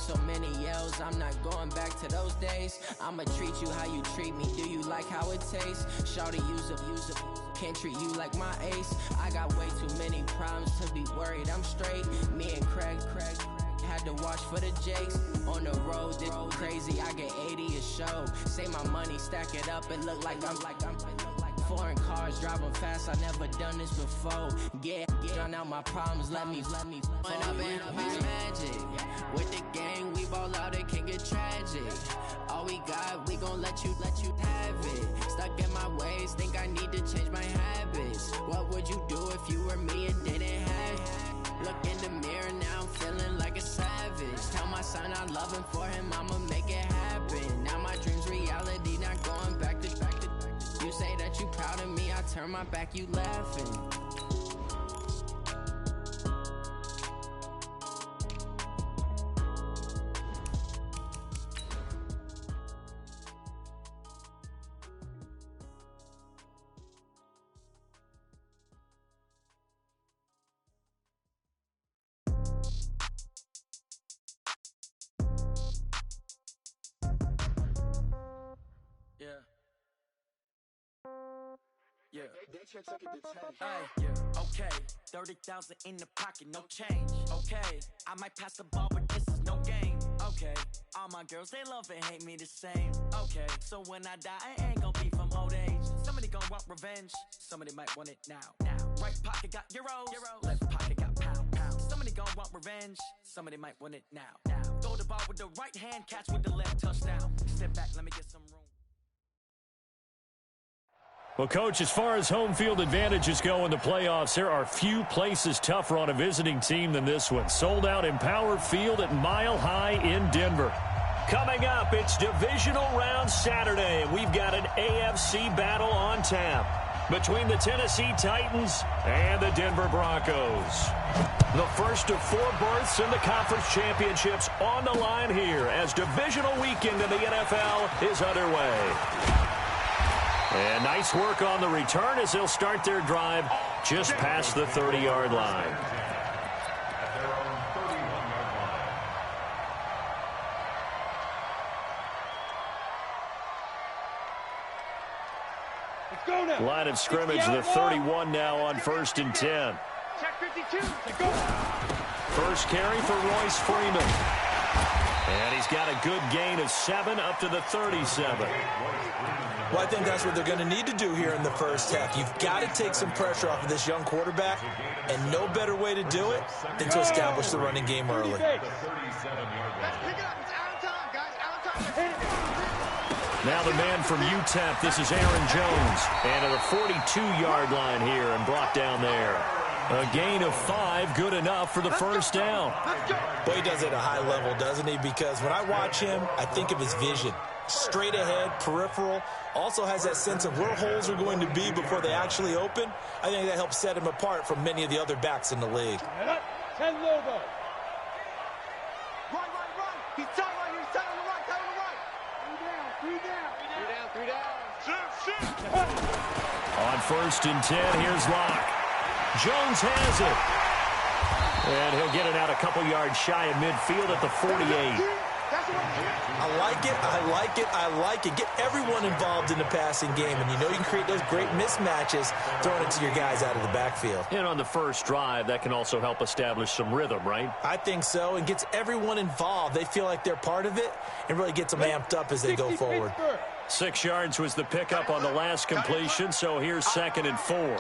so many yells, I'm not going back to those days. I'ma treat you how you treat me, do you like how it tastes? Shawty, use up, can't treat you like my ace. I got way too many problems to be worried, I'm straight. Me and Craig had to watch for the Jakes. On the road, this crazy, I get 80 a show. Say my money, stack it up, it look like I'm foreign cars, driving fast, I never done this before. Drown out my problems, let me When I've been magic. With the gang, we ball out, it can get tragic. All we got, we gon' let you have it. Stuck in my ways, think I need to change my habits. What would you do if you were me and didn't have it? Look in the mirror, now I'm feeling like a savage. Tell my son I love him, for him I'ma make it happen. Now my dream's reality, not going back to. You say that you proud of me, I turn my back, you laughing. Okay, 30,000 in the pocket, no change. Okay, I might pass the ball, but this is no game. Okay, all my girls, they love and hate me the same. Okay, so when I die, I ain't gonna be from old age. Somebody gonna want revenge, somebody might want it now. Right pocket got euros, left pocket got pound. Somebody gonna want revenge, somebody might want it now. Throw the ball with the right hand, catch with the left, touchdown. Step back, let me get some room. Well, Coach, as far as home field advantages go in the playoffs, there are few places tougher on a visiting team than this one. Sold out Empower Field at Mile High in Denver. Coming up, it's divisional round Saturday, and we've got an AFC battle on tap between the Tennessee Titans and the Denver Broncos. The first of 4 berths in the conference championships on the line here as divisional weekend in the NFL is underway. And nice work on the return as they'll start their drive just past the 30-yard line. Line of scrimmage, the 31 now on 1st and 10. Check 52. First carry for Royce Freeman. And he's got a good gain of 7 up to the 37. Well, I think that's what they're going to need to do here in the first half. You've got to take some pressure off of this young quarterback, and no better way to do it than to establish the running game early. Now the man from UTEP, this is Aaron Jones. And at the 42-yard line here and brought down there. A gain of 5, good enough for the first down. Boy, he does it at a high level, doesn't he? Because when I watch him, I think of his vision. Straight ahead, peripheral, also has that sense of where holes are going to be before they actually open. I think that helps set him apart from many of the other backs in the league. 10 logo. Run. He's tight right here. He's tight on the right. Tight on the right. 3 down. Shoot. On 1st and 10, here's Locke. Jones has it. And he'll get it out a couple yards shy of midfield at the 48. I like it. Get everyone involved in the passing game, and you know you can create those great mismatches throwing it to your guys out of the backfield. And on the first drive, that can also help establish some rhythm, right? I think so, and gets everyone involved. They feel like they're part of it and really gets them amped up as they go forward. 6 yards was the pickup on the last completion, so here's 2nd and 4.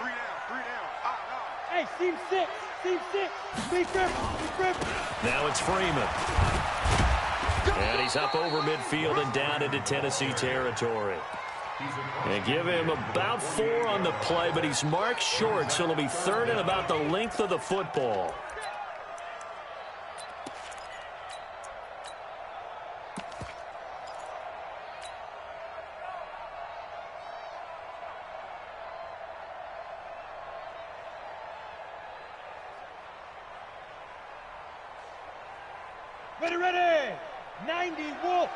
Hey, team 6. Now it's Freeman. And he's up over midfield and down into Tennessee territory. And give him about 4 on the play, but he's marked short, so it'll be 3rd and about the length of the football. Ready. 90 Wolf.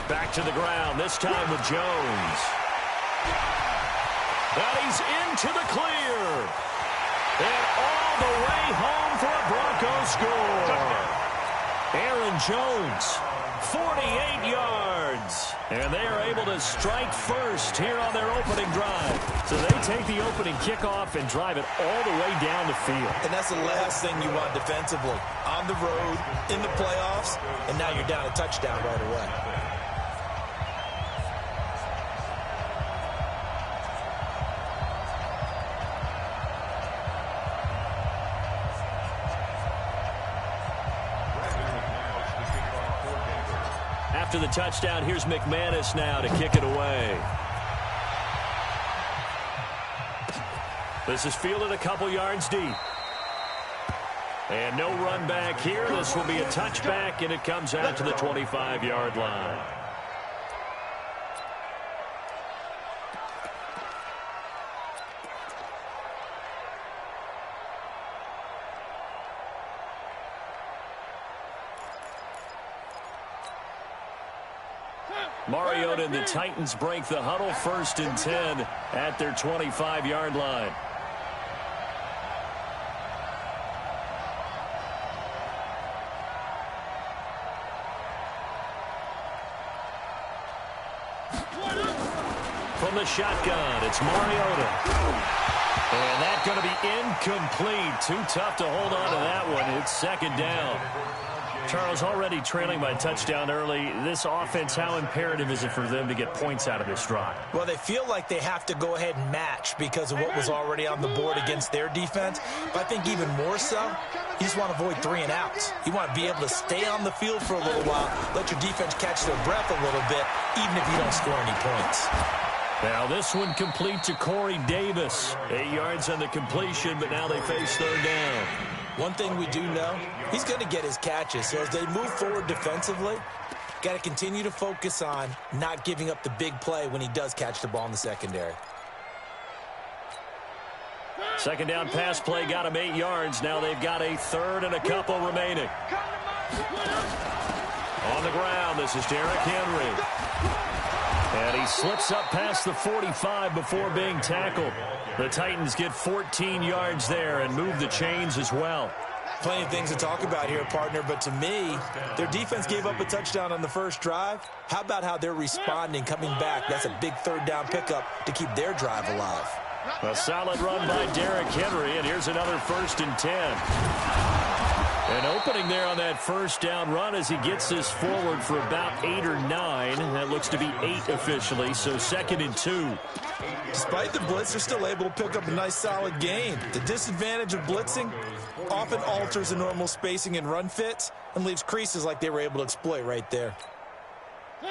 Back to the ground, this time with Jones. And he's into the clear. And all all the way home for a Broncos score. Aaron Jones, 48 yards. And they are able to strike first here on their opening drive. So they take the opening kickoff and drive it all the way down the field. And that's the last thing you want defensively. On the road, in the playoffs, and now you're down a touchdown right away. After the touchdown, here's McManus now to kick it away. This is fielded a couple yards deep. And no run back here. This will be a touchback, and it comes out to the 25-yard line. Mariota and the Titans break the huddle, 1st and 10 at their 25-yard line. From the shotgun, it's Mariota. And that's going to be incomplete. Too tough to hold on to that one. It's 2nd down. Charles, already trailing by a touchdown early. This offense, how imperative is it for them to get points out of this drive? Well, they feel like they have to go ahead and match because of what was already on the board against their defense. But I think even more so, you just want to avoid 3 and outs. You want to be able to stay on the field for a little while, let your defense catch their breath a little bit, even if you don't score any points. Now this one complete to Corey Davis. 8 yards on the completion, but now they face 3rd down. One thing we do know, he's going to get his catches. So as they move forward defensively, got to continue to focus on not giving up the big play when he does catch the ball in the secondary. 2nd down pass play got him 8 yards. Now they've got a 3rd and a couple remaining. On the ground, this is Derrick Henry. And he slips up past the 45 before being tackled. The Titans get 14 yards there and move the chains as well. Plenty of things to talk about here, partner, but to me, their defense gave up a touchdown on the first drive. How about how they're responding, coming back? That's a big 3rd down pickup to keep their drive alive. A solid run by Derrick Henry, and here's another 1st and 10. An opening there on that 1st down run as he gets this forward for about 8 or 9. That looks to be 8 officially, so 2nd and 2. Despite the blitz, they're still able to pick up a nice solid gain. The disadvantage of blitzing often alters the normal spacing and run fits and leaves creases like they were able to exploit right there.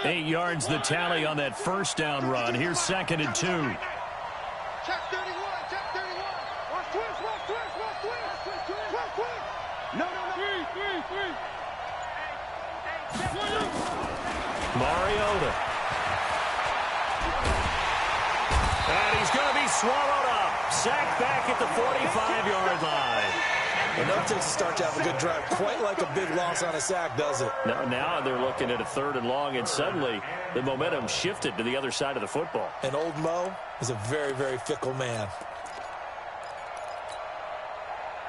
8 yards the tally on that 1st down run. Here's 2nd and 2. Check 31, check 31. Watch twist, watch twist, watch twist. Twist, twist. No. Three. Mariota. And he's going to be swallowed up. Sacked back at the 45-yard line. Enough takes to start to have a good drive. Quite like a big loss on a sack, does it? Now they're looking at a 3rd and long, and suddenly the momentum shifted to the other side of the football. And old Mo is a very, very fickle man.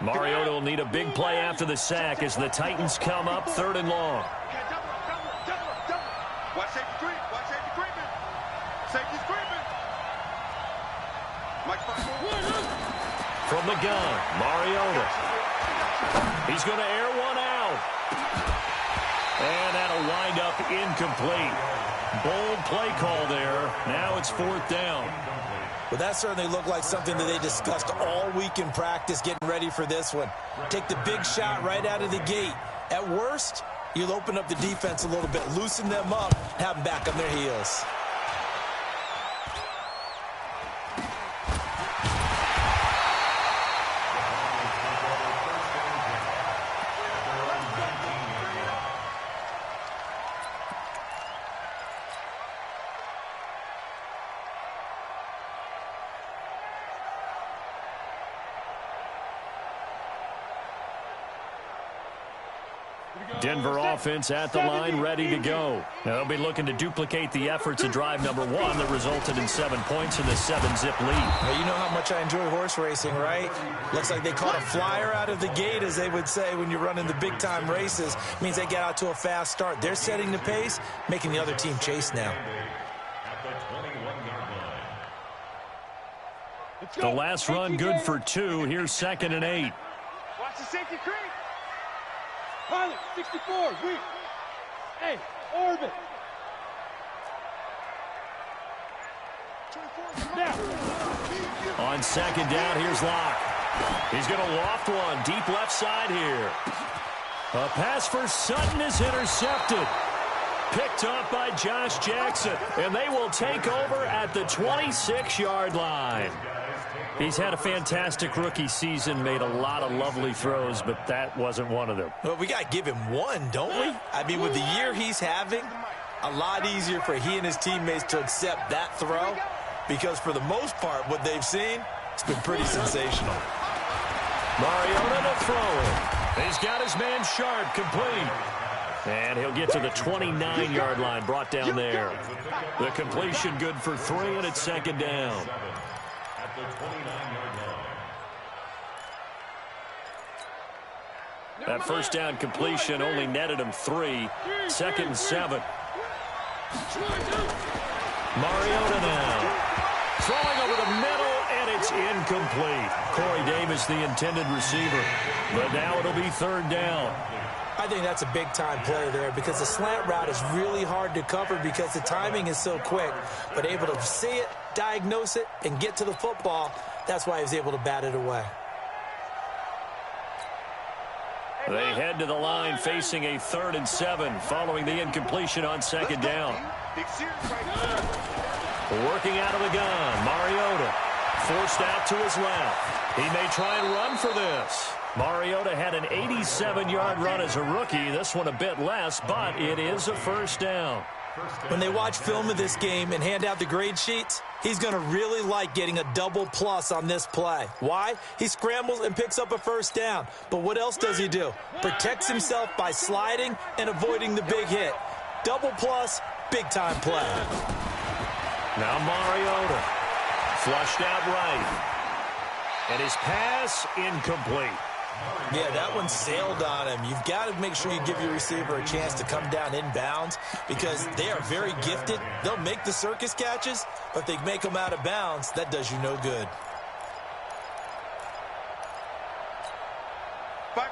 Mariota will need a big play after the sack as the Titans come up 3rd and long. Double. Watch safety creep. Watch safety creeping. Safety's creeping. From the gun, Mariota. He's going to air one out. And that'll wind up incomplete. Bold play call there. Now it's 4th down. Well, that certainly looked like something that they discussed all week in practice getting ready for this one. Take the big shot right out of the gate. At worst, you'll open up the defense a little bit, loosen them up, have them back on their heels. Denver offense at the line, ready to go. Now they'll be looking to duplicate the efforts of drive number 1 that resulted in 7 points in the 7-zip lead. Well, you know how much I enjoy horse racing, right? Looks like they caught a flyer out of the gate, as they would say when you're running the big-time races. Means they get out to a fast start. They're setting the pace, making the other team chase now. The last run good for 2. Here's 2nd and 8. Watch the safety creep. Pilot, 64, weak. Hey, orbit. On 2nd down, here's Locke. He's going to loft one, deep left side here. A pass for Sutton is intercepted. Picked up by Josh Jackson, and they will take over at the 26-yard line. He's had a fantastic rookie season, made a lot of lovely throws, but that wasn't one of them. Well, we got to give him one, don't we? I mean, with the year he's having, a lot easier for he and his teammates to accept that throw, because for the most part, what they've seen, it's been pretty sensational. Mariota to throw it. He's got his man Sharp complete. And he'll get to the 29-yard line, brought down there. The completion good for 3, and it's 2nd down. That first down completion only netted him 3. 2nd and 7. Mariota now. Throwing over the middle, and it's incomplete. Corey Davis, the intended receiver. But now it'll be 3rd down. I think that's a big-time play there because the slant route is really hard to cover because the timing is so quick. But able to see it, diagnose it, and get to the football, that's why he was able to bat it away. They head to the line facing a 3rd and 7 following the incompletion on 2nd down. Working out of the gun, Mariota forced out to his left. He may try and run for this. Mariota had an 87-yard run as a rookie. This one a bit less, but it is a 1st down. When they watch film of this game and hand out the grade sheets, he's going to really like getting a double plus on this play. Why? He scrambles and picks up a 1st down. But what else does he do? Protects himself by sliding and avoiding the big hit. Double plus, big-time play. Now Mariota flushed out right. And his pass incomplete. Yeah, that one sailed on him. You've got to make sure you give your receiver a chance to come down inbounds because they are very gifted. They'll make the circus catches, but if they make them out of bounds, that does you no good.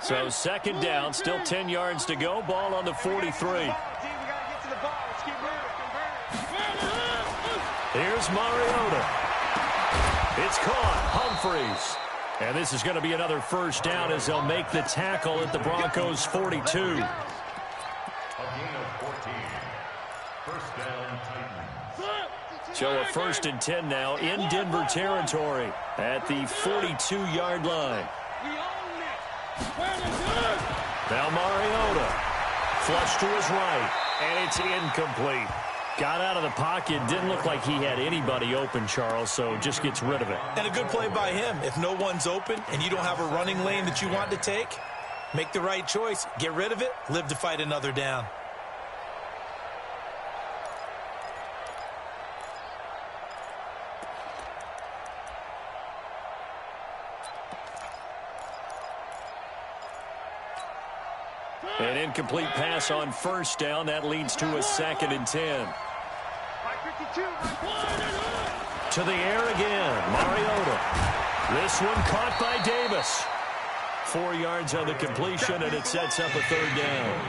So 2nd down, still 10 yards to go. Ball on the 43. Here's Mariota. It's caught. Humphreys. And this is going to be another 1st down as they'll make the tackle at the Broncos' 42. So a 1st and 10 now in Denver territory at the 42-yard line. Now Mariota. Flush to his right. And it's incomplete. Got out of the pocket. Didn't look like he had anybody open, Charles, so just gets rid of it. And a good play by him. If no one's open and you don't have a running lane that you want to take, make the right choice. Get rid of it. Live to fight another down. An incomplete pass on 1st down. That leads to a 2nd and 10. To the air again. Mariota. This one caught by Davis. 4 yards on the completion, and it sets up a 3rd down.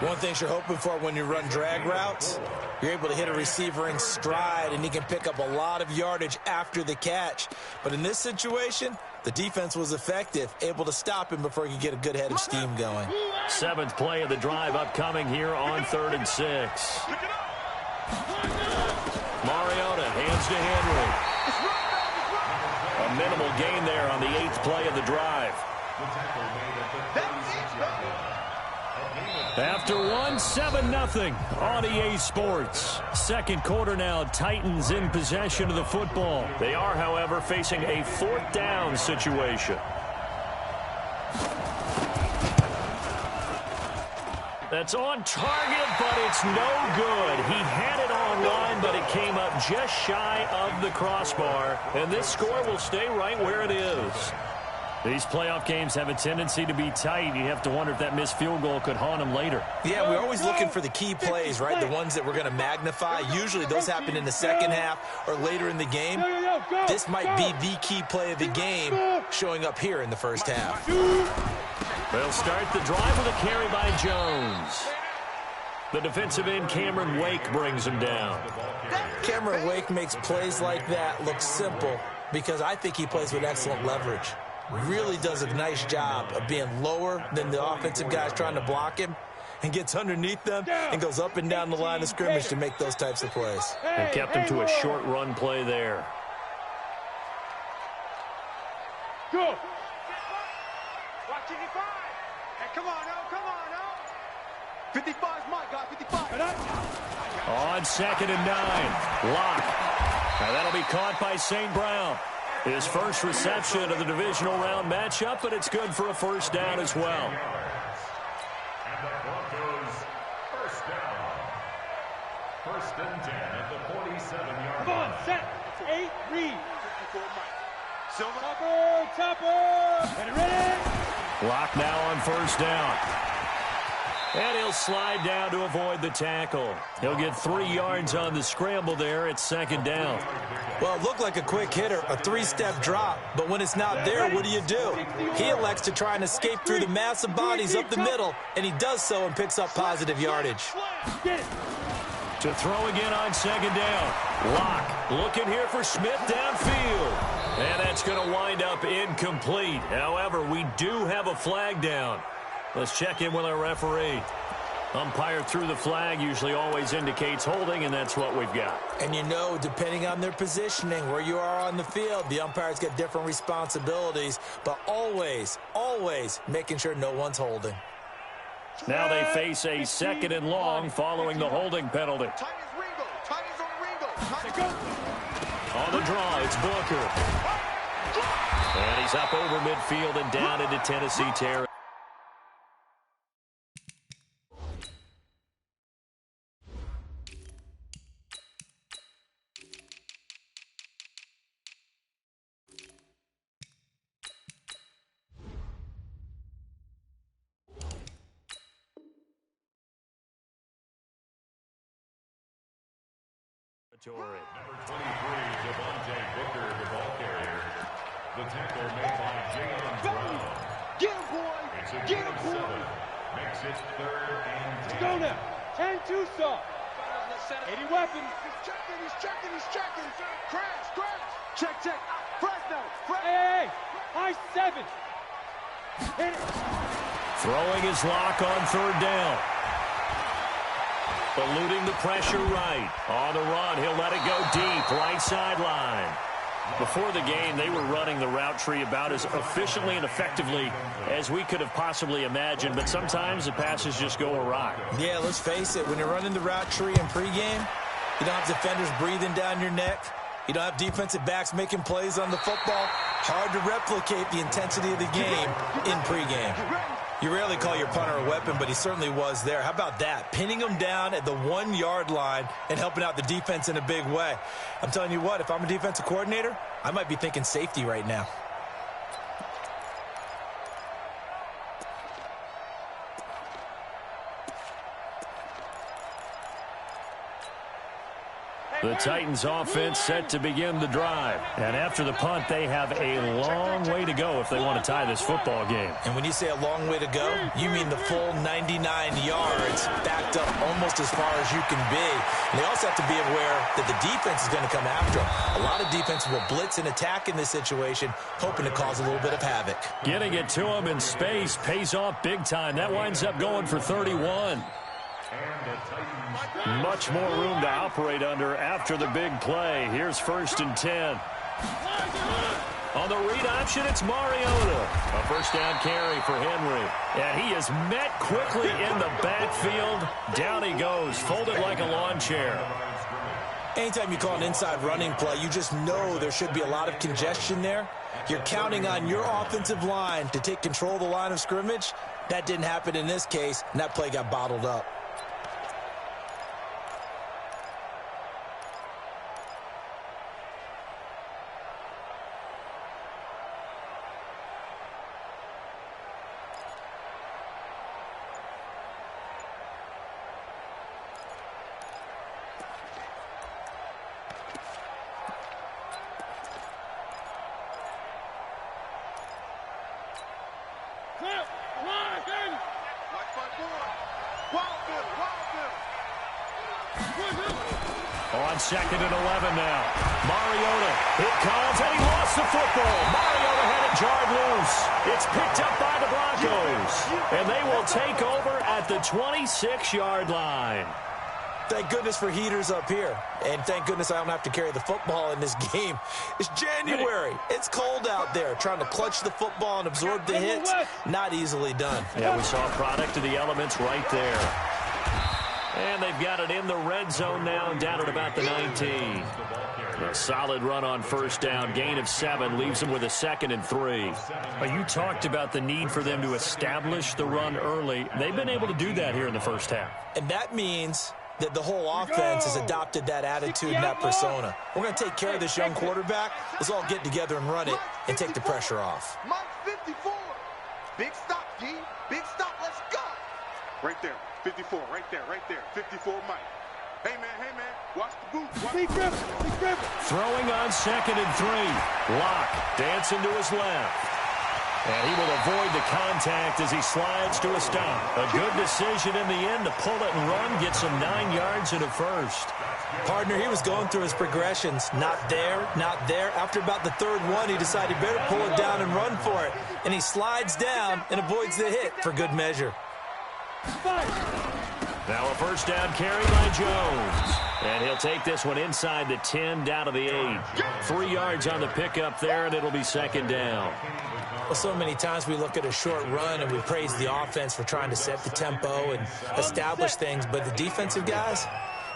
One thing you're hoping for when you run drag routes, you're able to hit a receiver in stride, and he can pick up a lot of yardage after the catch. But in this situation, the defense was effective, able to stop him before he could get a good head of steam going. 7th play of the drive upcoming here on 3rd and 6. Mariota hands to Henry. A minimal gain there on the 8th play of the drive. After one, 7-0 on EA Sports. 2nd quarter now, Titans in possession of the football. They are, however, facing a 4th down situation. That's on target, but it's no good. He had it online, but it came up just shy of the crossbar. And this score will stay right where it is. These playoff games have a tendency to be tight. You have to wonder if that missed field goal could haunt them later. Yeah, we're always looking for the key plays, right? The ones that we're going to magnify. Usually those happen in the second half or later in the game. This might be the key play of the game showing up here in the first half. They'll start the drive with a carry by Jones. The defensive end, Cameron Wake, brings him down. Cameron Wake makes plays like that look simple because I think he plays with excellent leverage. Really does a nice job of being lower than the offensive guys trying to block him and gets underneath them and goes up and down the line of scrimmage to make those types of plays. And kept him to a short run play there. Go. Watch 55. Hey, come on, now. Come on, now. 55 is my guy. 55. On 2nd and 9. Lock. Now that'll be caught by St. Brown. His first reception of the divisional round matchup, but it's good for a first down as well. And the Broncos first down. 1st and 10 at the 47-yard line. Come on, set. 8, read. Silver. Topper. Ready. Lock now on 1st down. And he'll slide down to avoid the tackle. He'll get 3 yards on the scramble there at 2nd down. Well, it looked like a quick hitter, a 3-step drop, but when it's not there, what do? He elects to try and escape through the massive bodies up the middle, and he does so and picks up positive yardage. To throw again on 2nd down. Lock looking here for Smith downfield. And that's going to wind up incomplete. However, we do have a flag down. Let's check in with our referee. Umpire threw the flag, usually always indicates holding, and that's what we've got. And you know, depending on their positioning, where you are on the field, the umpires get different responsibilities, but always, always making sure no one's holding. Now they face a 2nd and long following the holding penalty. On the draw, it's Booker. And he's up over midfield and down into Tennessee territory. Number 23, Devontae Booker, the ball carrier. The tackle made by Jalen Brown. Get him, boy. It's a Get him, boy. 7. Makes it 3rd and 10. Go now. 10-2 stop. 80 weapons. He's checking. Crash. Check. Fresno. Hey. High 7. Hit it. Throwing his Lock on 3rd down. Eluding the pressure right. On the run, he'll let it go deep, right sideline. Before the game, they were running the route tree about as efficiently and effectively as we could have possibly imagined, but sometimes the passes just go awry. Yeah, let's face it, when you're running the route tree in pregame, you don't have defenders breathing down your neck. You don't have defensive backs making plays on the football. Hard to replicate the intensity of the game in pregame. You rarely call your punter a weapon, but he certainly was there. How about that? Pinning him down at the 1-yard line and helping out the defense in a big way. I'm telling you what, if I'm a defensive coordinator, I might be thinking safety right now. The Titans offense set to begin the drive. And after the punt, they have a long way to go if they want to tie this football game. And when you say a long way to go, you mean the full 99 yards backed up almost as far as you can be. And they also have to be aware that the defense is going to come after them. A lot of defense will blitz and attack in this situation, hoping to cause a little bit of havoc. Getting it to him in space pays off big time. That winds up going for 31. Much more room to operate under after the big play. Here's 1st and 10. On the read option, it's Mariota. A first down carry for Henry. And he is met quickly in the backfield. Down he goes, folded like a lawn chair. Anytime you call an inside running play, you just know there should be a lot of congestion there. You're counting on your offensive line to take control of the line of scrimmage. That didn't happen in this case, and that play got bottled up. On 2nd and 11 now. Mariota, it comes, and he lost the football. Mariota had it jarred loose. It's picked up by the Broncos, and they will take over at the 26-yard line. Thank goodness for heaters up here. And thank goodness I don't have to carry the football in this game. It's January. It's cold out there. Trying to clutch the football and absorb the hits, not easily done. Yeah, we saw a product of the elements right there. And they've got it in the red zone now, down at about the 19. A solid run on first down. Gain of 7 leaves them with a 2nd and 3. Well, you talked about the need for them to establish the run early. They've been able to do that here in the first half. And that means that the whole offense has adopted that attitude and that persona. We're going to take care of this young quarterback. Let's all get together and run it and take the pressure off. Mike 54. Big stop, G. Big stop. Let's go. Right there. 54. Right there. 54, Mike. Hey, man. Watch the boots. Big river. Throwing on 2nd and 3. Lock dancing to his left. And he will avoid the contact as he slides to a stop. A good decision in the end to pull it and run, get some 9 yards and a first. Partner, he was going through his progressions. Not there. After about the 3rd one, he decided he better pull it down and run for it. And he slides down and avoids the hit for good measure. Now a first down carry by Jones. And he'll take this one inside the 10, down to the 8. 3 yards on the pickup there, and it'll be 2nd down. Well, so many times we look at a short run and we praise the offense for trying to set the tempo and establish things. But the defensive guys,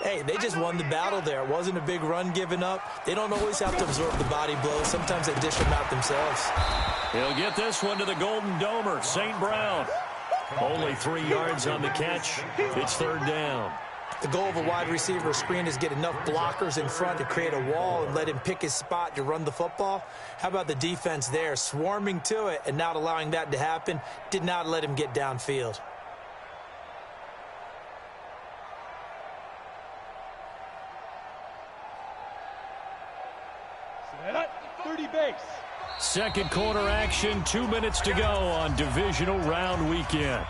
hey, they just won the battle there. It wasn't a big run given up. They don't always have to absorb the body blows. Sometimes they dish them out themselves. He'll get this one to the Golden Domer, St. Brown. Only 3 yards on the catch. It's 3rd down. The goal of a wide receiver screen is get enough blockers in front to create a wall and let him pick his spot to run the football. How about the defense there, swarming to it and not allowing that to happen? Did not let him get downfield. Set. 30 base. Second quarter action, 2 minutes to go on divisional round weekend.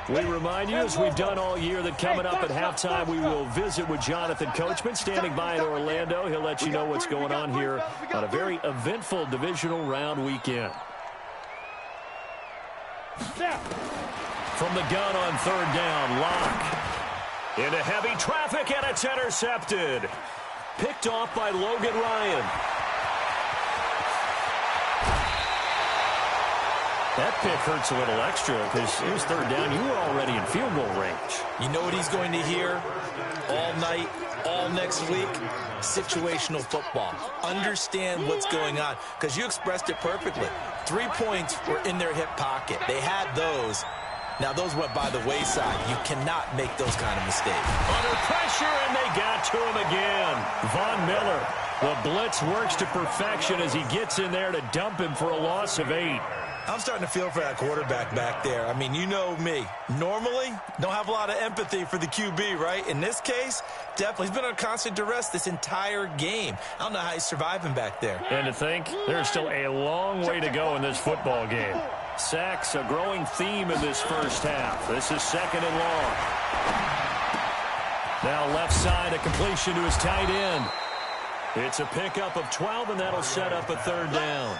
We remind you, as we've done all year, that coming up at halftime, we will visit with Jonathan Coachman, standing by in Orlando. He'll let you know what's going on here on a very eventful divisional round weekend. From the gun on 3rd down, Lock. Into heavy traffic, and it's intercepted. Picked off by Logan Ryan. That pick hurts a little extra because it was 3rd down. You were already in field goal range. You know what he's going to hear all night, all next week? Situational football. Understand what's going on, because you expressed it perfectly. 3 points were in their hip pocket. They had those. Now, those went by the wayside. You cannot make those kind of mistakes. Under pressure, and they got to him again. Von Miller, the blitz works to perfection as he gets in there to dump him for a loss of 8. I'm starting to feel for that quarterback back there. I mean, you know me. Normally, don't have a lot of empathy for the QB, right? In this case, definitely. He's been under constant duress this entire game. I don't know how he's surviving back there. And to think, there's still a long way to go in this football game. Sacks, a growing theme in this first half. This is 2nd and long. Now left side, a completion to his tight end. It's a pickup of 12, and that'll set up a 3rd down.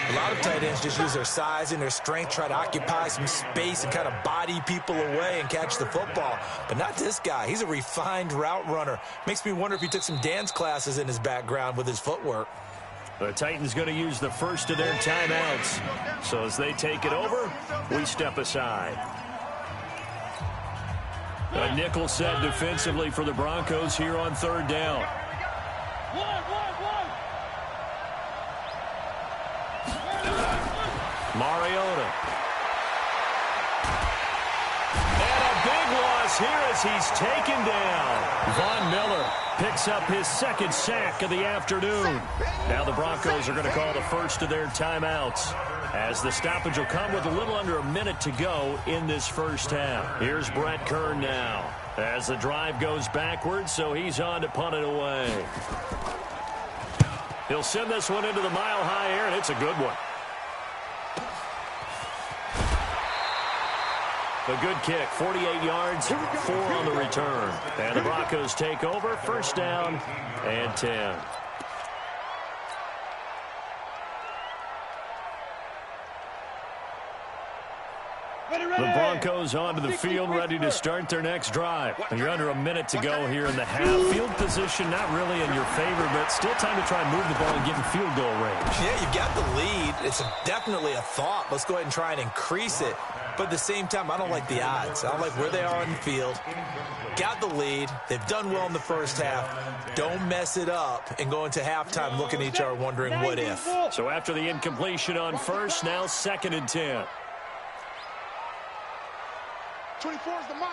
A lot of tight ends just use their size and their strength, try to occupy some space and kind of body people away and catch the football. But not this guy. He's a refined route runner. Makes me wonder if he took some dance classes in his background with his footwork. The Titans going to use the first of their timeouts. So as they take it over, we step aside. A nickel set defensively for the Broncos here on third down. Mariota. And a big loss here as he's taken down. Von Miller picks up his second sack of the afternoon. Now the Broncos are going to call the first of their timeouts, as the stoppage will come with a little under a minute to go in this first half. Here's Brett Kern now as the drive goes backwards, so he's on to punt it away. He'll send this one into the mile-high air, and it's a good one. A good kick, 48 yards, 4 on the return. And the Broncos take over, first down and 10. The Broncos onto the field, ready to start their next drive. And you're under a minute to go here in the half. Field position not really in your favor, but still time to try and move the ball and get in field goal range. Yeah, you've got the lead. It's definitely a thought. Let's go ahead and try and increase it. But at the same time, I don't like the odds. I don't like where they are on the field. Got the lead. They've done well in the first half. Don't mess it up and go into halftime looking at each other wondering what if. So after the incompletion on first, now 2nd and 10. 24 is the mic.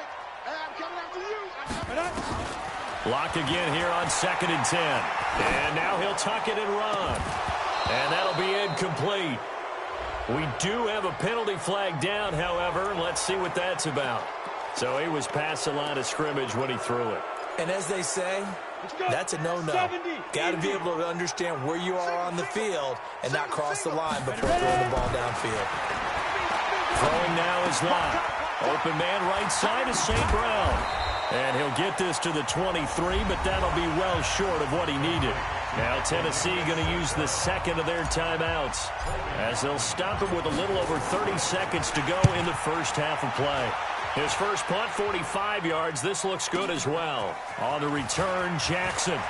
Hey, I'm coming after you. Lock again here on 2nd and 10. And now he'll tuck it and run. And that'll be incomplete. We do have a penalty flag down, however. Let's see what that's about. So he was past the line of scrimmage when he threw it. And as they say, that's a no-no. Got to be able to understand where you are on the field and not cross the line before throwing the ball downfield. Throwing now is Lott. Open man right side is St. Brown. And he'll get this to the 23, but that'll be well short of what he needed. Now Tennessee going to use the second of their timeouts, as they'll stop him with a little over 30 seconds to go in the first half of play. His first punt, 45 yards. This looks good as well. On the return, Jackson.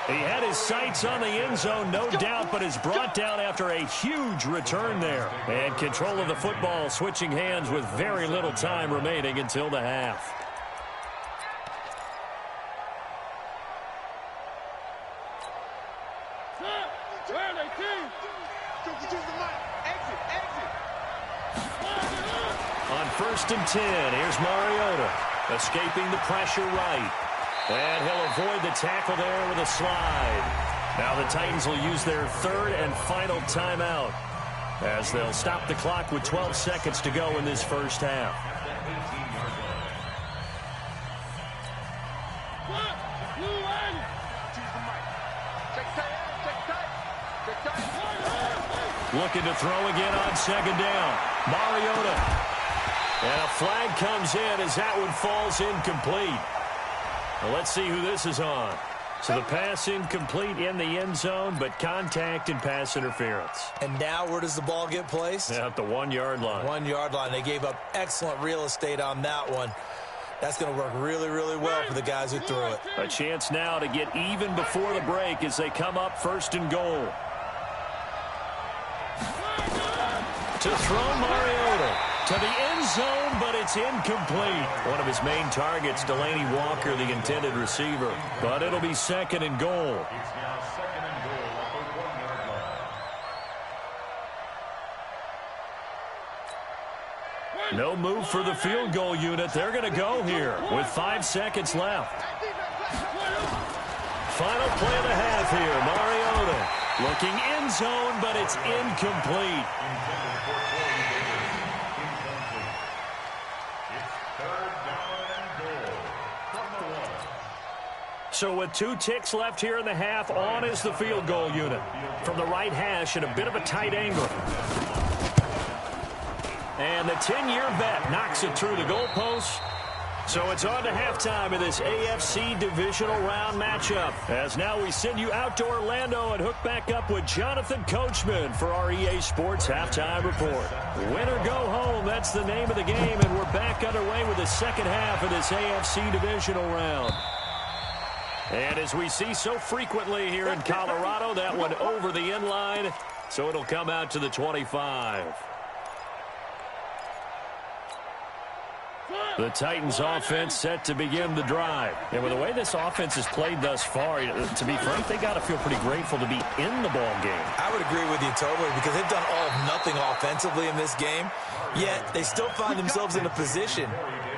He had his sights on the end zone, no doubt, but is brought down after a huge return there. And control of the football switching hands with very little time remaining until the half. On 1st and 10, here's Mariota, escaping the pressure right. And he'll avoid the tackle there with a slide. Now the Titans will use their third and final timeout, as they'll stop the clock with 12 seconds to go in this first half. Looking to throw again on 2nd down. Mariota. And a flag comes in as that one falls incomplete. Well, let's see who this is on. So the pass incomplete in the end zone, but contact and pass interference. And now where does the ball get placed? Yeah, at the 1-yard line. 1-yard line. They gave up excellent real estate on that one. That's going to work really, really well for the guys who threw it. A chance now to get even before the break as they come up 1st and goal. To throw Mariota to the end zone, but it's incomplete. One of his main targets, Delaney Walker, the intended receiver. But it'll be 2nd and goal. It's now 2nd and goal at the 1-yard line. No move for the field goal unit. They're going to go here with 5 seconds left. Final play of the half here. Mariota looking end zone, but it's incomplete. So with 2 ticks left here in the half, on is the field goal unit. From the right hash at a bit of a tight angle. And the 10-year vet knocks it through the goalpost. So it's on to halftime of this AFC divisional round matchup. As now we send you out to Orlando and hook back up with Jonathan Coachman for our EA Sports Halftime Report. Win or go home, that's the name of the game, and we're back underway with the second half of this AFC divisional round. And as we see so frequently here in Colorado, that one over the end line So it'll come out to the 25. The Titans offense set to begin the drive. And with the way this offense has played thus far, to be frank, they got to feel pretty grateful to be in the ball game. I would agree with you totally, because they've done all of nothing offensively in this game, yet they still find themselves in a position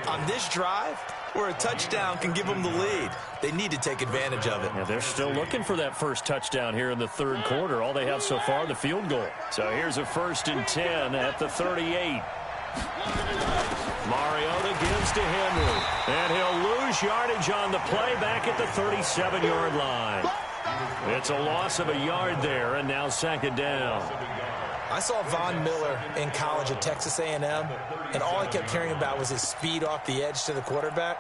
on this drive where a touchdown can give them the lead. They need to take advantage of it. Yeah, they're still looking for that first touchdown here in the third quarter. All they have so far, the field goal. So here's a 1st and 10 at the 38. Mariota gives to Henry, and he'll lose yardage on the play back at the 37-yard line. It's a loss of a yard there, and now 2nd down. I saw Von Miller in college at Texas A&M, and all I kept hearing about was his speed off the edge to the quarterback.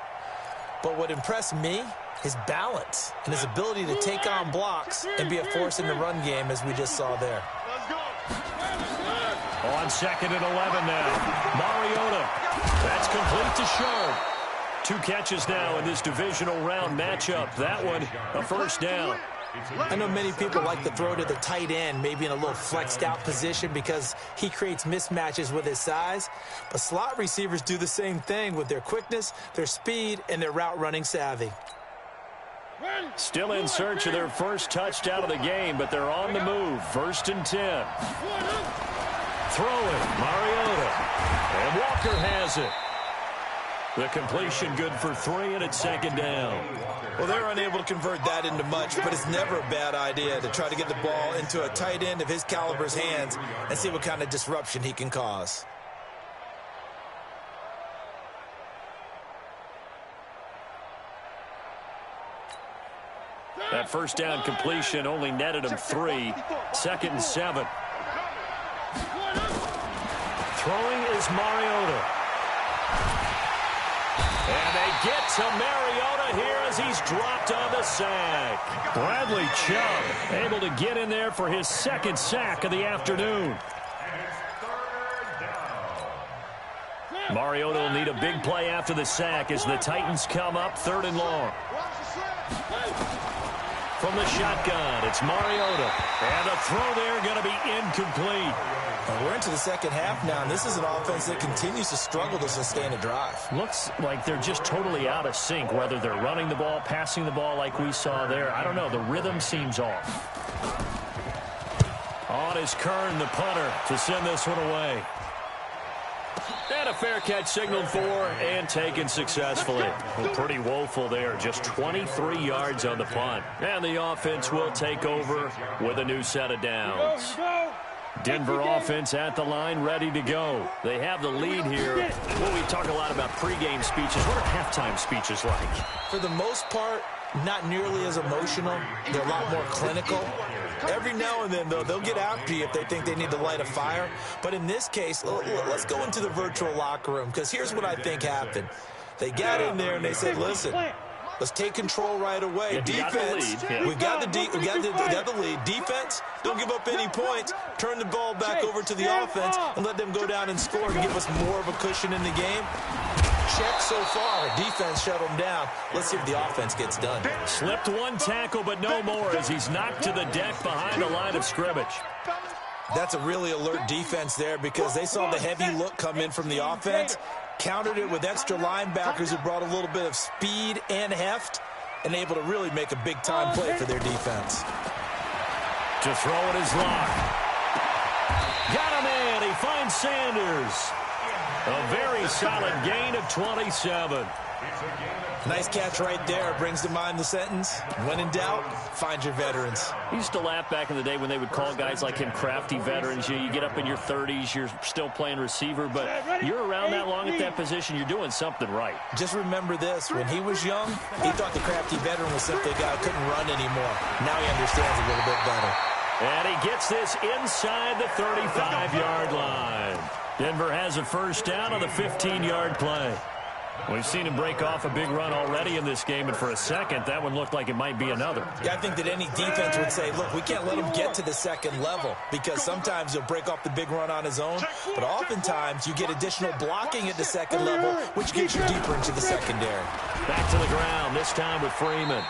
But what impressed me, his balance and his ability to take on blocks and be a force in the run game, as we just saw there. On 2nd and 11 now. Mariota. That's complete to Sharp. 2 catches now in this divisional round matchup. That one, a 1st down. I know many people like to throw to the tight end, maybe in a little flexed out position because he creates mismatches with his size. But slot receivers do the same thing with their quickness, their speed, and their route running savvy. Still in search of their first touchdown of the game, but they're on the move. 1st and 10. Throwing, Mariota. And Walker has it. The completion good for 3, and it's 2nd down. Well, they're unable to convert that into much, but it's never a bad idea to try to get the ball into a tight end of his caliber's hands and see what kind of disruption he can cause. That 1st down completion only netted him 3. 2nd and 7. Throwing is Mariota. And they get to Mariota here as he's dropped on the sack. Bradley Chubb able to get in there for his 2nd sack of the afternoon. Mariota will need a big play after the sack as the Titans come up 3rd and long. From the shotgun, it's Mariota. And a throw there going to be incomplete. Well, we're into the 2nd half now, and this is an offense that continues to struggle to sustain a drive. Looks like they're just totally out of sync, whether they're running the ball, passing the ball like we saw there. I don't know. The rhythm seems off. On is Kern, the punter, to send this one away. And a fair catch signaled for and taken successfully. Well, pretty woeful there. Just 23 yards on the punt. And the offense will take over with a new set of downs. Denver offense at the line, ready to go. They have the lead here. Well, we talk a lot about pregame speeches. What are halftime speeches like? For the most part, not nearly as emotional. They're a lot more clinical. Every now and then, though, they'll get after you if they think they need to light a fire. But in this case, let's go into the virtual locker room, because here's what I think happened. They got in there and they said, listen, let's take control right away. Defense, we got the lead. Defense, don't give up any points. Turn the ball back over to the offense and let them go down and score and give us more of a cushion in the game. Check so far. Defense shut him down. Let's see if the offense gets done. Slipped one tackle, but no more as he's knocked to the deck behind the line of scrimmage. That's a really alert defense there because they saw the heavy look come in from the offense, countered it with extra linebackers who brought a little bit of speed and heft, and able to really make a big-time play for their defense. To throw it is Locke. Got him in. He finds Sanders. A very solid gain of 27. Nice catch right there. Brings to mind the sentence, when in doubt, find your veterans. I used to laugh back in the day when they would call guys like him crafty veterans. You get up in your 30s, you're still playing receiver, but you're around that long at that position, you're doing something right. Just remember this. When he was young, he thought the crafty veteran was simply a guy who couldn't run anymore. Now he understands a little bit better. And he gets this inside the 35-yard line. Denver has a first down on the 15-yard play. We've seen him break off a big run already in this game, and for a second, that one looked like it might be another. Yeah, I think that any defense would say, look, we can't let him get to the second level because sometimes he'll break off the big run on his own, but oftentimes you get additional blocking at the second level, which gets you deeper into the secondary. Back to the ground, this time with Freeman.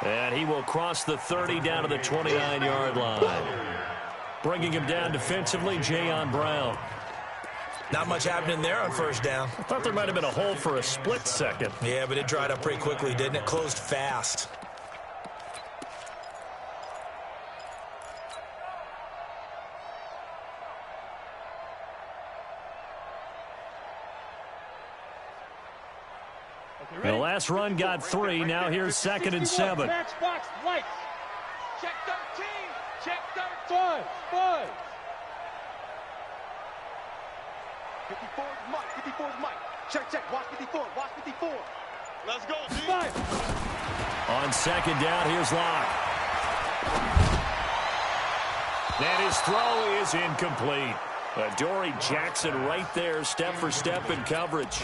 And he will cross the 30 down to the 29-yard line. Bringing him down defensively, Jayon Brown. Not much happening there on first down. I thought there might have been a hole for a split second. Yeah, but it dried up pretty quickly, didn't it? Closed fast. The last run got 3. Now here's 2nd and 7. Match box, lights. Check 13. Check 13. 5. 54 is Mike. 54 is Mike. Check. Watch 54. Watch 54. Let's go, G. 5. On 2nd down, here's Locke. And his throw is incomplete. Dory Jackson right there, step for step in coverage.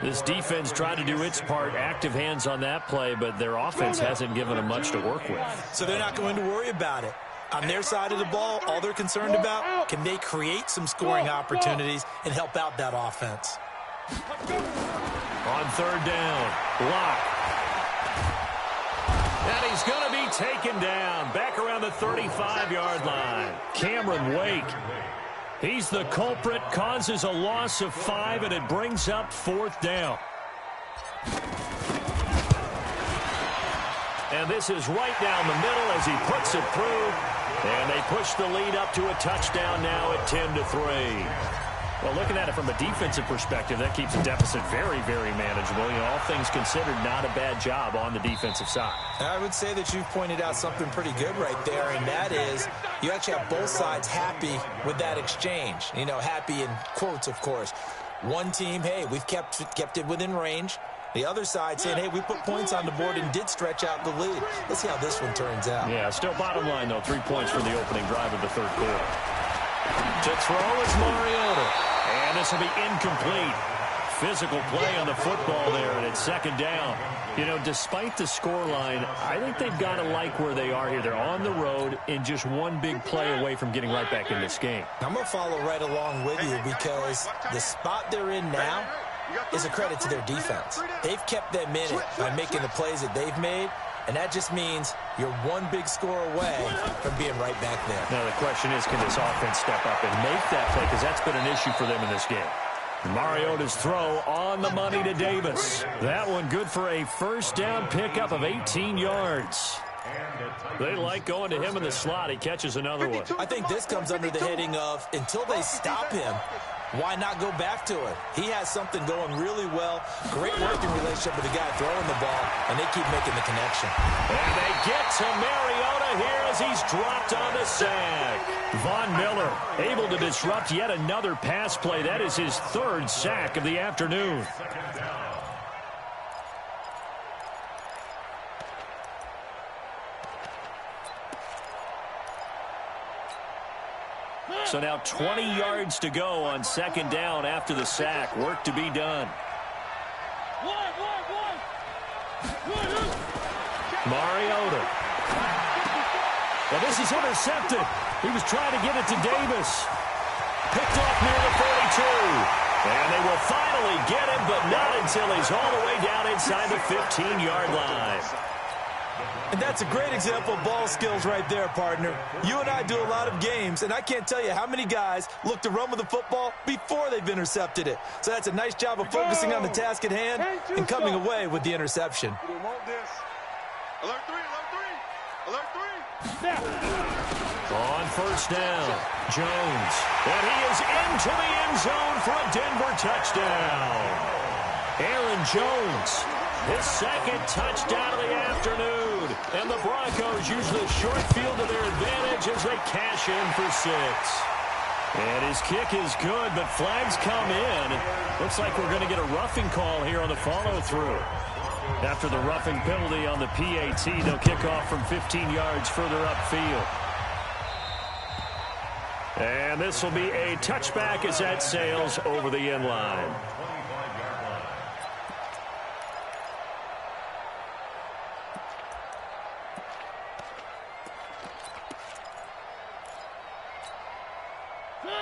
This defense tried to do its part, active hands on that play, but their offense hasn't given them much to work with. So they're not going to worry about it. On their side of the ball, all they're concerned about, can they create some scoring opportunities and help out that offense? On 3rd down, Locke. And he's going to be taken down back around the 35-yard line. Cameron Wake. He's the culprit, causes a loss of 5, and it brings up 4th down. And this is right down the middle as he puts it through. And they push the lead up to a touchdown now at 10-3. Well, looking at it from a defensive perspective, that keeps the deficit very, very manageable. You know, all things considered, not a bad job on the defensive side. I would say that you've pointed out something pretty good right there, and that is you actually have both sides happy with that exchange. You know, happy in quotes, of course. One team, hey, we've kept it within range. The other side saying, hey, we put points on the board and did stretch out the lead. Let's see how this one turns out. Yeah, still bottom line, though, 3 points for the opening drive of the 3rd quarter. To throw is Mariota. And this will be incomplete. Physical play on the football there, and it's 2nd down. You know, despite the scoreline, I think they've got to like where they are here. They're on the road and just one big play away from getting right back in this game. I'm going to follow right along with you because the spot they're in now is a credit to their defense. They've kept them in it by making the plays that they've made, and that just means you're one big score away from being right back there. Now the question is, can this offense step up and make that play? Because that's been an issue for them in this game. Mariota's throw on the money to Davis. That one good for a 1st down pickup of 18 yards. They like going to him in the slot. He catches another one. I think this comes under the heading of, until they stop him, why not go back to it? He has something going really well. Great working relationship with the guy throwing the ball, and they keep making the connection. And they get to Mariota here as he's dropped on the sack. Von Miller able to disrupt yet another pass play. That is his 3rd sack of the afternoon. So now 20 yards to go on 2nd down after the sack. Work to be done. Mariota. Well, this is intercepted. He was trying to get it to Davis. Picked off near the 42. And they will finally get him, but not until he's all the way down inside the 15-yard line. And that's a great example of ball skills right there, partner. You and I do a lot of games, and I can't tell you how many guys look to run with the football before they've intercepted it. So that's a nice job of focusing on the task at hand and coming away with the interception. Alert 3, alert 3, alert 3. On 1st down, Jones. And he is into the end zone for a Denver touchdown. Aaron Jones, his 2nd touchdown of the afternoon. And the Broncos use the short field to their advantage as they cash in for 6. And his kick is good, but flags come in. Looks like we're going to get a roughing call here on the follow-through. After the roughing penalty on the PAT, they'll kick off from 15 yards further upfield. And this will be a touchback as that sails over the end line.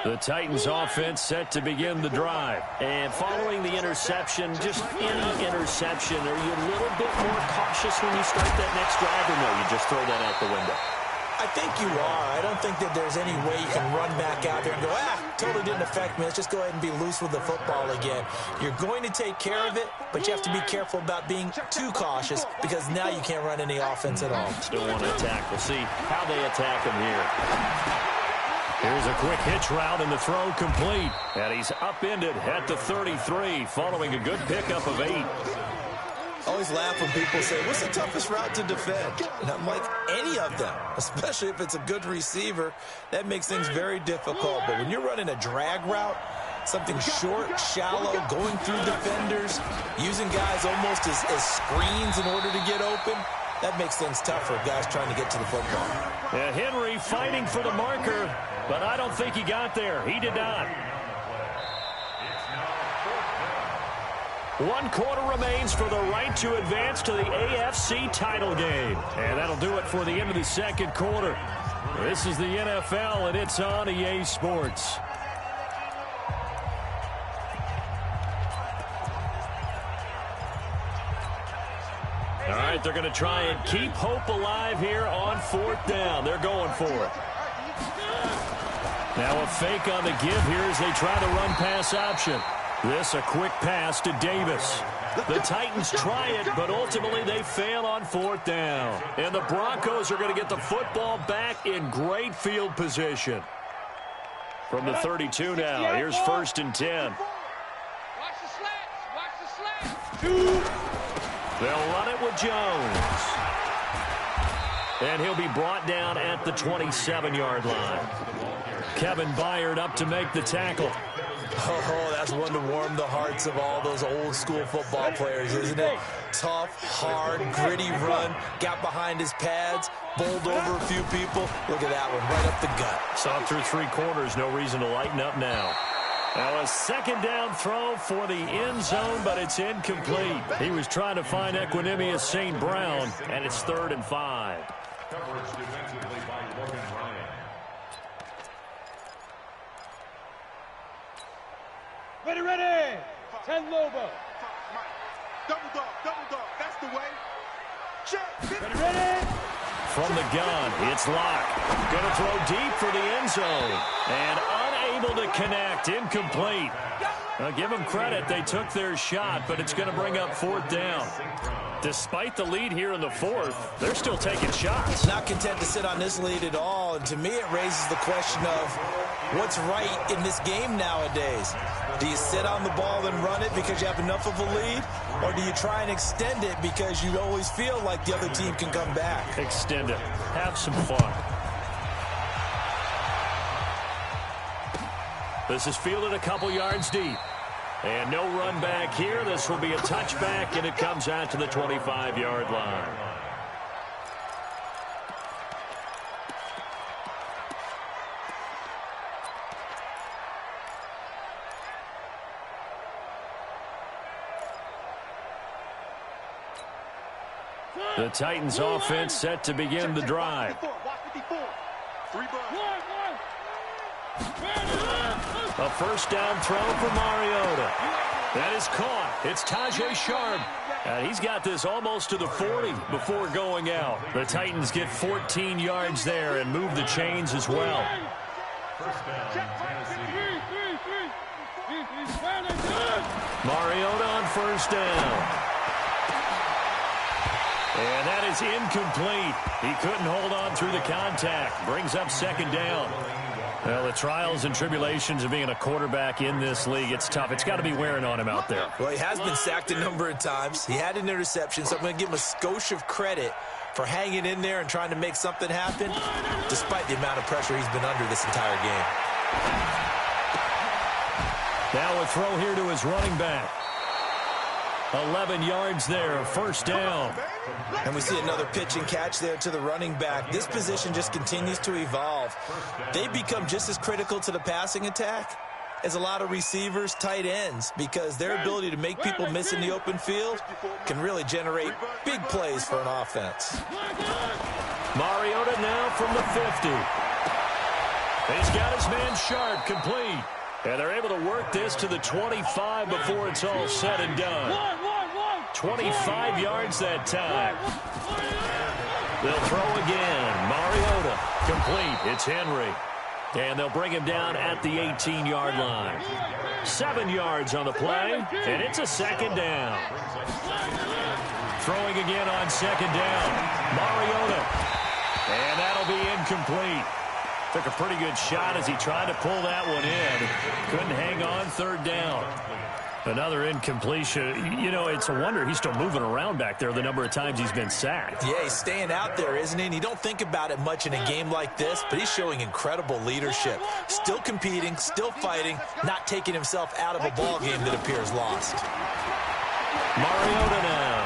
The Titans offense set to begin the drive. And following the interception, just any interception, are you a little bit more cautious when you start that next drive, or no, you just throw that out the window? I I think you are. I don't think that there's any way you can run back out there and go, totally didn't affect me. Let's just go ahead and be loose with the football again. You're going to take care of it, but you have to be careful about being too cautious because now you can't run any offense at all. Still want to attack. We'll see how they attack him here. Here's a quick hitch route and the throw complete. And he's upended at the 33 following a good pickup of 8. I always laugh when people say, what's the toughest route to defend? And I'm like, any of them, especially if it's a good receiver. That makes things very difficult. But when you're running a drag route, something short, shallow, going through defenders, using guys almost as screens in order to get open, that makes things tough for guys trying to get to the football. Yeah, Henry fighting for the marker, but I don't think he got there. He did not. 1 quarter remains for the right to advance to the AFC title game. And that'll do it for the end of the second quarter. This is the NFL, and it's on EA Sports. All right, they're going to try and keep hope alive here on 4th down. They're going for it. Now a fake on the give here as they try the run pass option. This a quick pass to Davis. The Titans try it, but ultimately they fail on 4th down. And the Broncos are going to get the football back in great field position. From the 32 now, here's 1st and 10. Watch the slats. Watch the slats. They'll run it with Jones. And he'll be brought down at the 27-yard line. Kevin Byard up to make the tackle. Oh, that's one to warm the hearts of all those old-school football players, isn't it? Tough, hard, gritty run, got behind his pads, bowled over a few people. Look at that one, right up the gut. Saw through 3 quarters, no reason to lighten up now. Now a 2nd down throw for the end zone, but it's incomplete. He was trying to find Equanimous St. Brown, and it's 3rd and 5. Coverage defensively by Logan Ryan. Ready. 10 Lobo. Double dog. That's the way. Check. Ready. From the gun, it's Locke. Going to throw deep for the end zone. And unable to connect. Incomplete. Now, give them credit. They took their shot, but it's going to bring up 4th down. Despite the lead here in the 4th, they're still taking shots. Not content to sit on this lead at all. And to me, it raises the question of what's right in this game nowadays. Do you sit on the ball and run it because you have enough of a lead? Or do you try and extend it because you always feel like the other team can come back? Extend it. Have some fun. This is fielded a couple yards deep. And no run back here. This will be a touchback, and it comes out to the 25-yard line. The Titans offense set to begin the drive. A 1st down throw for Mariota. That is caught. It's Tajay Sharp. And he's got this almost to the 40 before going out. The Titans get 14 yards there and move the chains as well. Mariota on 1st down. And that is incomplete. He couldn't hold on through the contact. Brings up 2nd down. Well, the trials and tribulations of being a quarterback in this league, it's tough. It's got to be wearing on him out there. Well, he has been sacked a number of times. He had an interception, so I'm going to give him a skosh of credit for hanging in there and trying to make something happen, despite the amount of pressure he's been under this entire game. Now a throw here to his running back. 11 yards there, 1st down. And we see another pitch and catch there to the running back. This position just continues to evolve. They become just as critical to the passing attack as a lot of receivers, tight ends, because their ability to make people miss in the open field can really generate big plays for an offense. Mariota now from the 50. He's got his man Sharp complete. And they're able to work this to the 25 before it's all said and done. 25 yards that time. They'll throw again. Mariota. Complete. It's Henry. And they'll bring him down at the 18-yard line. 7 yards on the play, and it's a second down. Throwing again on second down. Mariota. And that'll be incomplete. Took a pretty good shot as he tried to pull that one in. Couldn't hang on, third down. Another incompletion. You know, it's a wonder he's still moving around back there the number of times he's been sacked. Yeah, he's staying out there, isn't he? And you don't think about it much in a game like this, but he's showing incredible leadership. Still competing, still fighting, not taking himself out of a ball game that appears lost. Mariota now.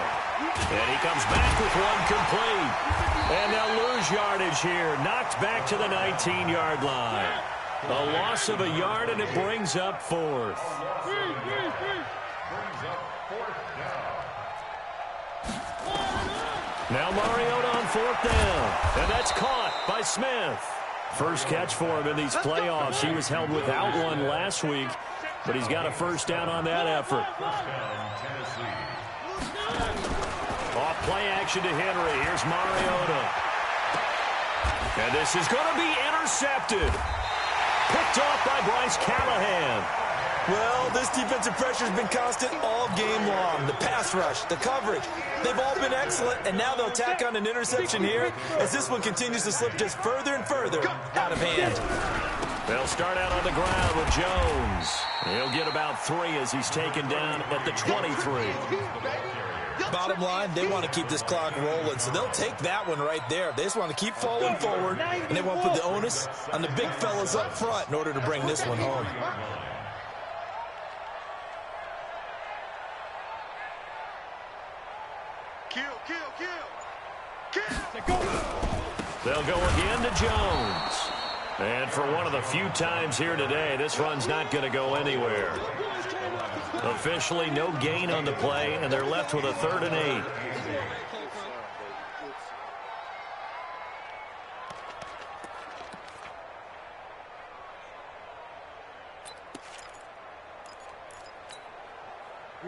And he comes back with one complete. And they'll lose yardage here. Knocked back to the 19-yard line. A loss of a yard, and it brings up fourth. Now Mariota on fourth down. And that's caught by Smith. First catch for him in these playoffs. He was held without one last week, but he's got a first down on that effort. Off play action to Henry. Here's Mariota. And this is going to be intercepted. Picked off by Bryce Callahan. Well, this defensive pressure has been constant all game long. The pass rush, the coverage, they've all been excellent, and now they'll tack on an interception here as this one continues to slip just further and further out of hand. They'll start out on the ground with Jones. He'll get about 3 as he's taken down at the 23. Bottom line, they want to keep this clock rolling, so they'll take that one right there. They just want to keep falling forward, and they want to put the onus on the big fellas up front in order to bring this one home. They'll go again to Jones. And for one of the few times here today, this run's not going to go anywhere. Officially no gain on the play, and they're left with a 3rd and 8.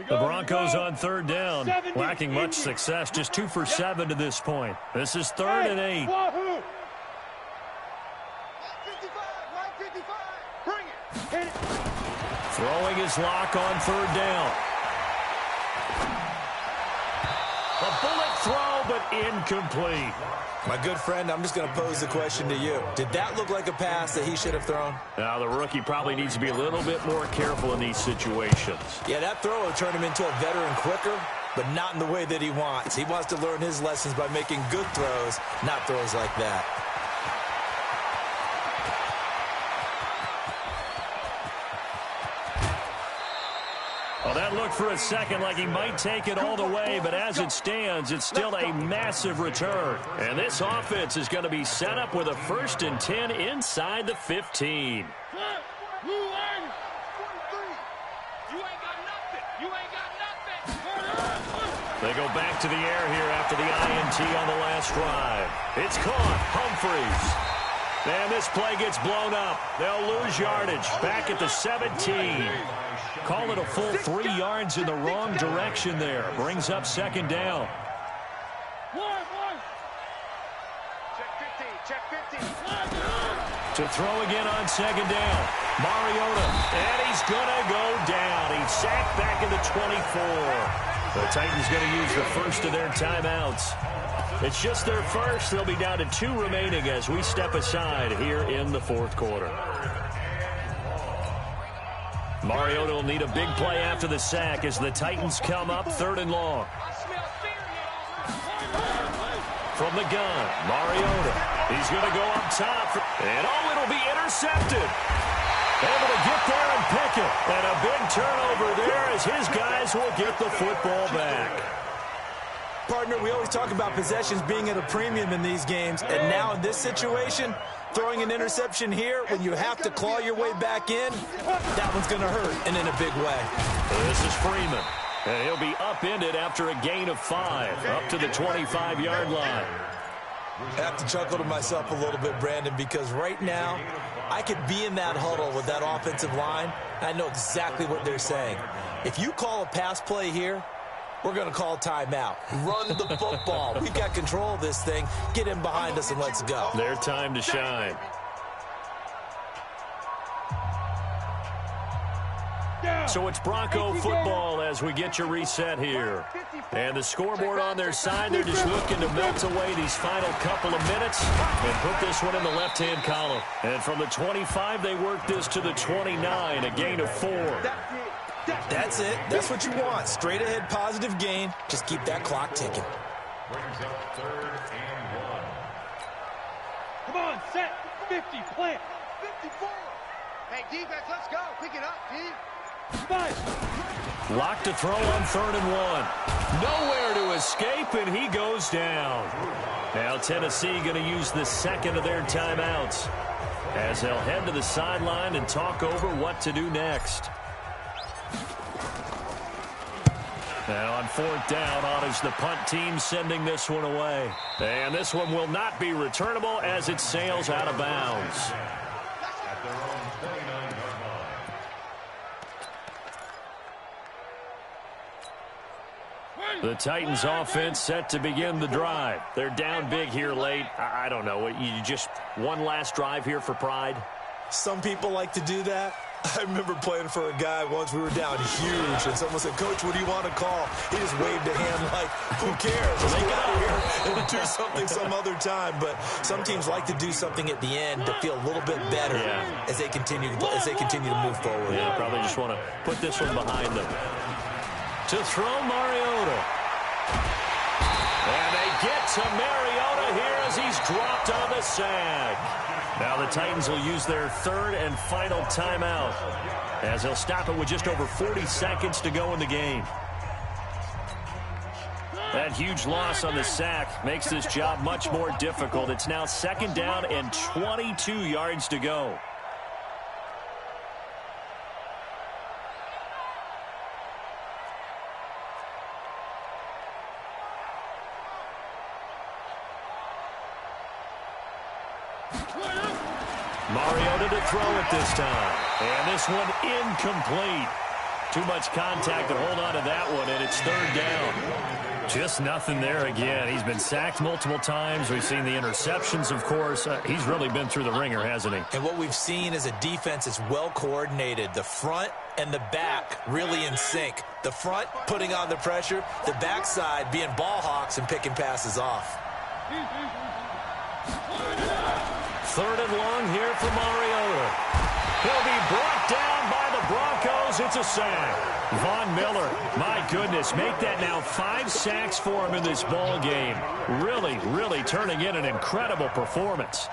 The Broncos on 3rd down, lacking much success, just 2 for 7 to this point. This is 3rd and 8. Throwing his lock on 3rd down. A bullet throw, but incomplete. My good friend, I'm just going to pose the question to you. Did that look like a pass that he should have thrown? Now, the rookie probably needs to be a little bit more careful in these situations. Yeah, that throw will turn him into a veteran quicker, but not in the way that he wants. He wants to learn his lessons by making good throws, not throws like that. Well, that looked for a second like he might take it all the way, but as it stands, it's still a massive return. And this offense is going to be set up with a 1st and 10 inside the 15. They go back to the air here after the INT on the last drive. It's caught. Humphreys. And this play gets blown up. They'll lose yardage. Back at the 17. Call it a full 3 yards in the wrong direction there. Brings up 2nd down. To throw again on 2nd down. Mariota. And he's going to go down. He's sacked back in the 24. The Titans going to use the first of their timeouts. It's just their first. They'll be down to 2 remaining as we step aside here in the 4th quarter. Mariota will need a big play after the sack as the Titans come up 3rd and long. From the gun, Mariota. He's going to go up top. And it'll be intercepted. Able to get there and pick it. And a big turnover there as his guys will get the football back. Partner, we always talk about possessions being at a premium in these games. And now in this situation, throwing an interception here when you have to claw your way back in, that one's going to hurt, and in a big way. This is Freeman. And he'll be upended after a gain of 5, up to the 25-yard line. I have to chuckle to myself a little bit, Brandon, because right now I could be in that huddle with that offensive line, and I know exactly what they're saying. If you call a pass play here, we're going to call timeout. Run the football. We've got control of this thing. Get him behind us and let's go. Their time to shine. So it's Bronco football as we get your reset here. And the scoreboard on their side, they're just looking to melt away these final couple of minutes and put this one in the left-hand column. And from the 25, they work this to the 29, a gain of 4. That's it. That's what you want. Straight ahead positive gain. Just keep that clock ticking. Brings up 3rd and 1. Come on, set, 50, plant. 54. Hey, defense, let's go. Pick it up, D. Locked to throw on 3rd and 1. Nowhere to escape, and he goes down. Now Tennessee going to use the second of their timeouts as they'll head to the sideline and talk over what to do next. Now on 4th down, on is the punt team sending this one away. And this one will not be returnable as it sails out of bounds. At their own 29-yard line. The Titans offense set to begin the drive. They're down big here late. I don't know. You just one last drive here for pride? Some people like to do that. I remember playing for a guy once. We were down huge, and someone said, "Coach, what do you want to call?" He just waved a hand like, "Who cares? Let's get out of here and do something some other time." But some teams like to do something at the end to feel a little bit better as they continue to move forward. Yeah, probably just want to put this one behind them. To throw Mariota. And they get to Mariota here as he's dropped on the sack. Now the Titans will use their 3rd and final timeout as they'll stop it with just over 40 seconds to go in the game. That huge loss on the sack makes this job much more difficult. It's now 2nd down and 22 yards to go. Mariota to throw it this time. And this one incomplete. Too much contact to hold on to that one, and it's 3rd down. Just nothing there again. He's been sacked multiple times. We've seen the interceptions, of course. He's really been through the ringer, hasn't he? And what we've seen is a defense that's well coordinated. The front and the back really in sync. The front putting on the pressure, the backside being ball hawks and picking passes off. 3rd and long here for Mariota. He'll be brought down by the Broncos. It's a sack. Von Miller, my goodness, make that now 5 sacks for him in this ball game. Really, really turning in an incredible performance.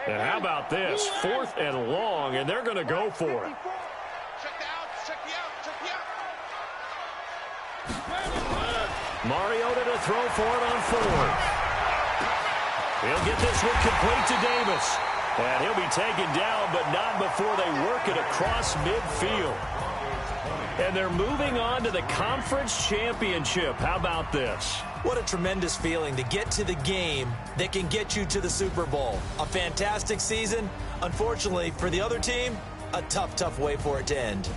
And how about this? 4th and long, and they're going to go for it. Check the outs, check the outs, check the outs. Mariota to throw for it on 4th. He'll get this one complete to Davis. And he'll be taken down, but not before they work it across midfield. And they're moving on to the conference championship. How about this? What a tremendous feeling to get to the game that can get you to the Super Bowl. A fantastic season. Unfortunately, for the other team, a tough, tough way for it to end.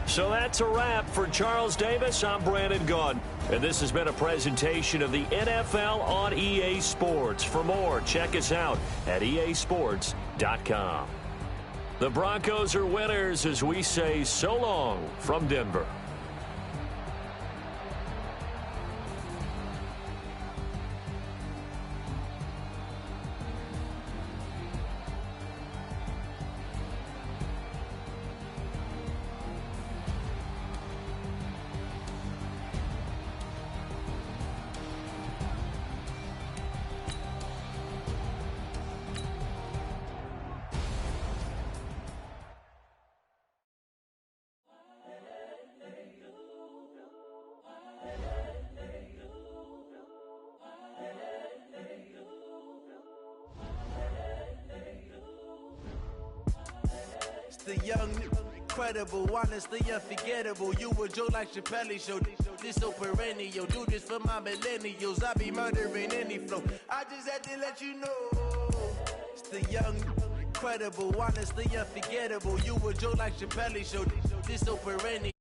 So that's a wrap for Charles Davis. I'm Brandon Gunn. And this has been a presentation of the NFL on EA Sports. For more, check us out at easports.com. The Broncos are winners as we say so long from Denver. the young, incredible, honestly unforgettable. You a joke like Chappelle Show. This so perennial. Do this for my millennials. I be murdering any flow. I just had to let you know. It's the young, incredible, honestly unforgettable. You a joke like Chappelle Show. This so perennial.